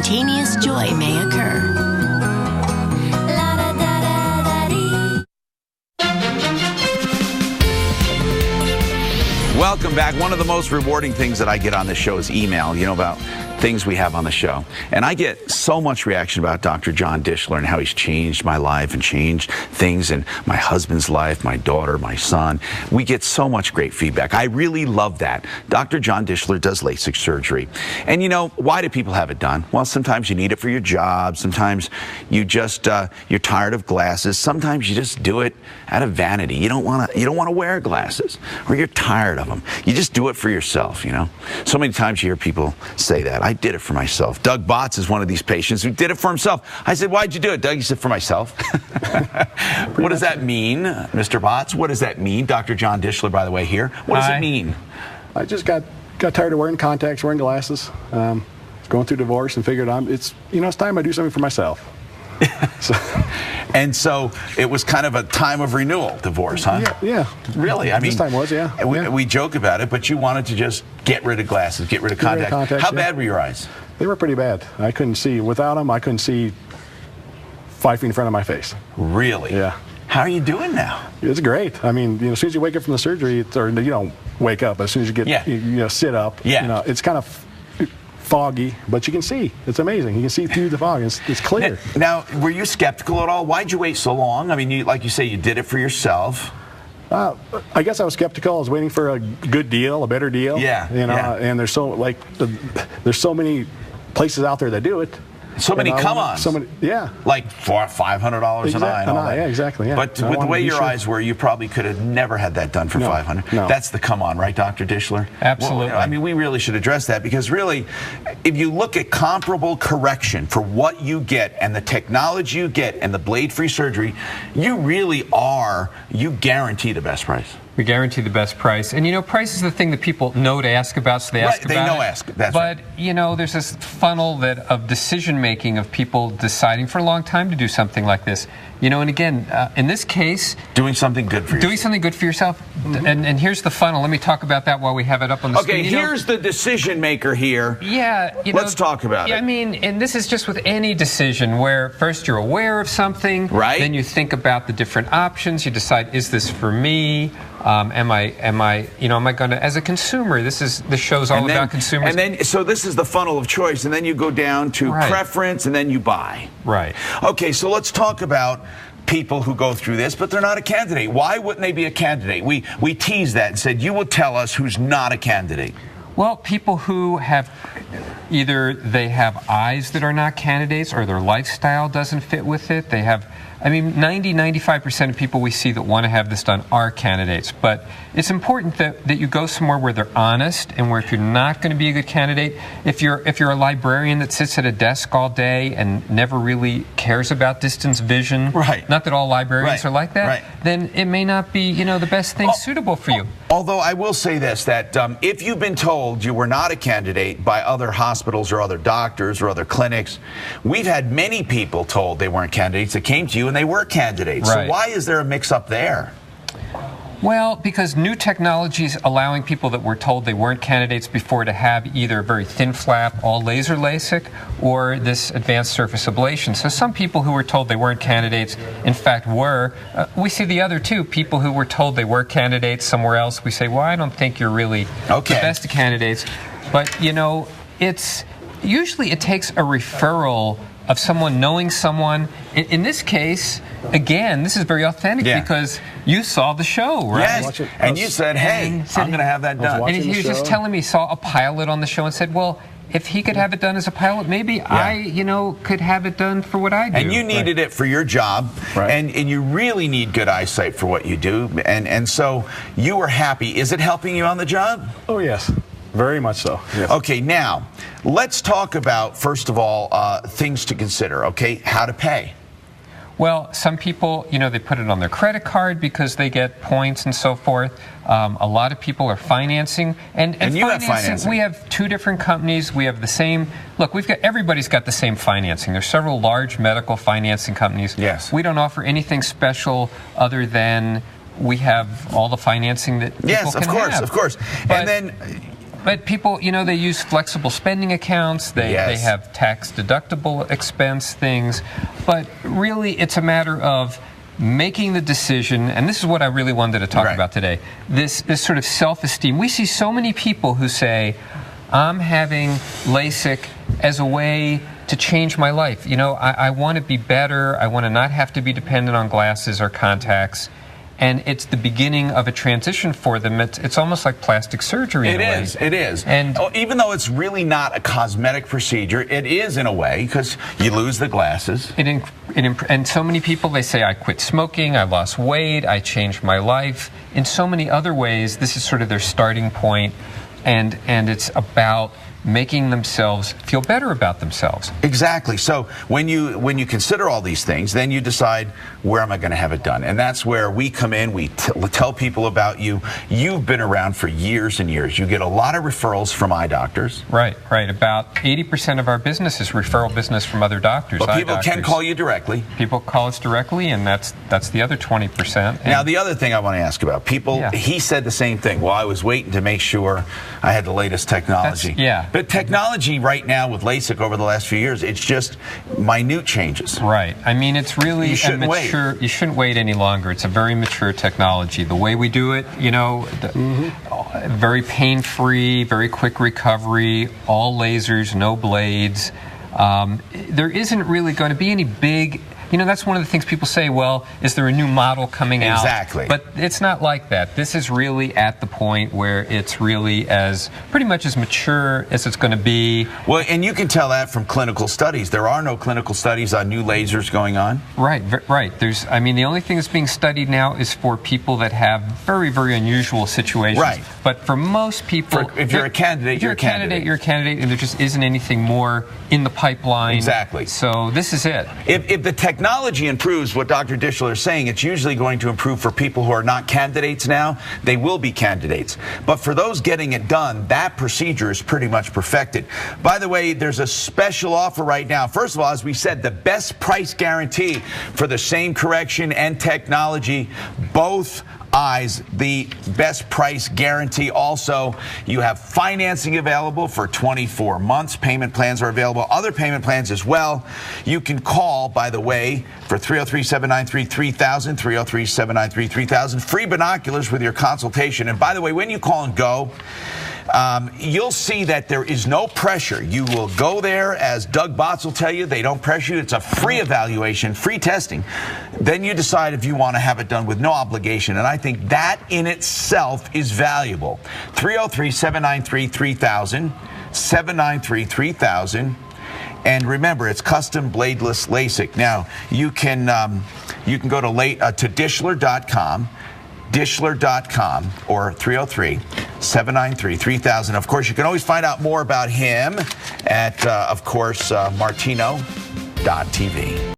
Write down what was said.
spontaneous joy may occur. Welcome back. One of the most rewarding things that I get on this show is email, about things we have on the show. And I get so much reaction about Dr. John Dishler and how he's changed my life and changed things in my husband's life, my daughter, my son. We get so much great feedback. I really love that. Dr. John Dishler does LASIK surgery. And why do people have it done? Well, sometimes you need it for your job. Sometimes you just, you're tired of glasses. Sometimes you just do it out of vanity. You don't want to wear glasses, or you're tired of them. You just do it for yourself, So many times you hear people say that. I did it for myself. Doug Botts is one of these patients who did it for himself. I said, why'd you do it, Doug? He said, for myself. What does that mean, Mr. Botts? What does that mean? Dr. John Dishler, by the way, here. What does it mean? I just got tired of wearing contacts, wearing glasses, going through divorce, and figured it's time I do something for myself. And so it was kind of a time of renewal, divorce, huh? Yeah. Really? I mean, this time was, yeah. We joke about it, but you wanted to just get rid of glasses, get rid of contacts. How bad were your eyes? They were pretty bad. I couldn't see. Without them, I couldn't see 5 feet in front of my face. Really? Yeah. How are you doing now? It's great. I mean, as soon as you wake up from the surgery, or you don't wake up, but as soon as you get, sit up, it's kind of foggy, but you can see. It's amazing. You can see through the fog. It's clear. Now, were you skeptical at all? Why'd you wait so long? I mean, like you say, you did it for yourself. I guess I was skeptical. I was waiting for a good deal, a better deal. Yeah. And there's so many places out there that do it. So many come-ons. So many, yeah. Like $500 an eye. Yeah, exactly. Yeah. But with the way your eyes were, you probably could have never had that done for $500. No. That's the come-on, right, Dr. Dishler? Absolutely. Well, I mean, we really should address that, because really, if you look at comparable correction for what you get and the technology you get and the blade-free surgery, you guarantee the best price. We guarantee the best price. And price is the thing that people know to ask about, so they ask about it. That's but, right. There's this funnel of decision-making of people deciding for a long time to do something like this. And again, in this case... Doing something good for yourself. Doing something good for yourself. Mm-hmm. And here's the funnel. Let me talk about that while we have it up on the screen. Okay, here's the decision-maker here. Yeah. Let's talk about it. I mean, and this is just with any decision where first you're aware of something. Right. Then you think about the different options. You decide, is this for me? Am I going to, as a consumer, the show's all about consumers. And then, so this is the funnel of choice, and then you go down to preference, and then you buy. Right. Okay, so let's talk about people who go through this, but they're not a candidate. Why wouldn't they be a candidate? We teased that and said, you will tell us who's not a candidate. Well, people who have either they have eyes that are not candidates, or their lifestyle doesn't fit with it. They have, 95% of people we see that want to have this done are candidates. But it's important that you go somewhere where they're honest, and where if you're not going to be a good candidate, if you're a librarian that sits at a desk all day and never really cares about distance vision, right. Not that all librarians are like that, right. Then it may not be the best thing suitable for you. Although I will say this, that if you've been told you were not a candidate by other hospitals or other doctors or other clinics, we've had many people told they weren't candidates that came to you and they were candidates. Right. So why is there a mix-up there? Well, because new technologies allowing people that were told they weren't candidates before to have either a very thin flap, all laser LASIK, or this advanced surface ablation. So some people who were told they weren't candidates, in fact, were. We see the other two, people who were told they were candidates somewhere else. We say, well, I don't think you're really the best of candidates. But, it's usually it takes a referral of someone knowing someone. In this case, again, this is very authentic because you saw the show, right? Yes, and you said, hey, I'm going to have that done. And he was just telling me he saw a pilot on the show and said, well, if he could have it done as a pilot, maybe I, could have it done for what I do. And you needed it for your job, and you really need good eyesight for what you do, and so you were happy. Is it helping you on the job? Oh, yes. Very much so. Yes. Okay, now, let's talk about, first of all, things to consider, okay? How to pay. Well, some people, they put it on their credit card because they get points and so forth. A lot of people are financing. And you have financing. We have two different companies. We have the same, look, everybody's got the same financing. There's several large medical financing companies. Yes. We don't offer anything special other than we have all the financing that people can have. Yes, of course. But, and then But people, they use flexible spending accounts. They have tax-deductible expense things. But really, it's a matter of making the decision, and this is what I really wanted to talk about today, this sort of self-esteem. We see so many people who say, I'm having LASIK as a way to change my life. I want to be better. I want to not have to be dependent on glasses or contacts. And it's the beginning of a transition for them. It's almost like plastic surgery in a way. It is. And even though it's really not a cosmetic procedure, it is in a way, because you lose the glasses. And so many people, they say, I quit smoking, I lost weight, I changed my life. In so many other ways, this is sort of their starting point, and it's about making themselves feel better about themselves. Exactly. So when you consider all these things, then you decide, where am I going to have it done? And that's where we come in. We tell people about you. You've been around for years and years. You get a lot of referrals from eye doctors. Right. About 80% of our business is referral business from other doctors. But people can call you directly. People call us directly, and that's the other 20%. Now, the other thing I want to ask about, he said the same thing. Well, I was waiting to make sure I had the latest technology. But technology right now with LASIK over the last few years, it's just minute changes. Right. I mean, it's really you shouldn't wait. You shouldn't wait any longer. It's a very mature technology. The way we do it, very pain-free, very quick recovery, all lasers, no blades. There isn't really going to be any big... that's one of the things people say, well, is there a new model coming out? Exactly. But it's not like that. This is really at the point where it's really pretty much as mature as it's going to be. Well, and you can tell that from clinical studies. There are no clinical studies on new lasers going on. Right. The only thing that's being studied now is for people that have very, very unusual situations. Right. But for most people... if you're a candidate, you're a candidate, and there just isn't anything more in the pipeline. Exactly. So this is it. If the technology improves, what Dr. Dischler is saying, it's usually going to improve for people who are not candidates now. They will be candidates. But for those getting it done, that procedure is pretty much perfected. By the way, there's a special offer right now. First of all, as we said, the best price guarantee for the same correction and technology, both eyes, the best price guarantee. Also, you have financing available for 24 months. Payment plans are available. Other payment plans as well. You can call, by the way, for 303-793-3000, 303-793-3000. Free binoculars with your consultation. And by the way, when you call and go, you'll see that there is no pressure. You will go there, as Doug Botts will tell you. They don't pressure you. It's a free evaluation, free testing. Then you decide if you want to have it done with no obligation. And I think that in itself is valuable. 303-793-3000, 793-3000. And remember, it's custom bladeless LASIK. Now, you can go to Dischler.com. Dischler.com or 303-793-3000. Of course, you can always find out more about him at, Martino.tv.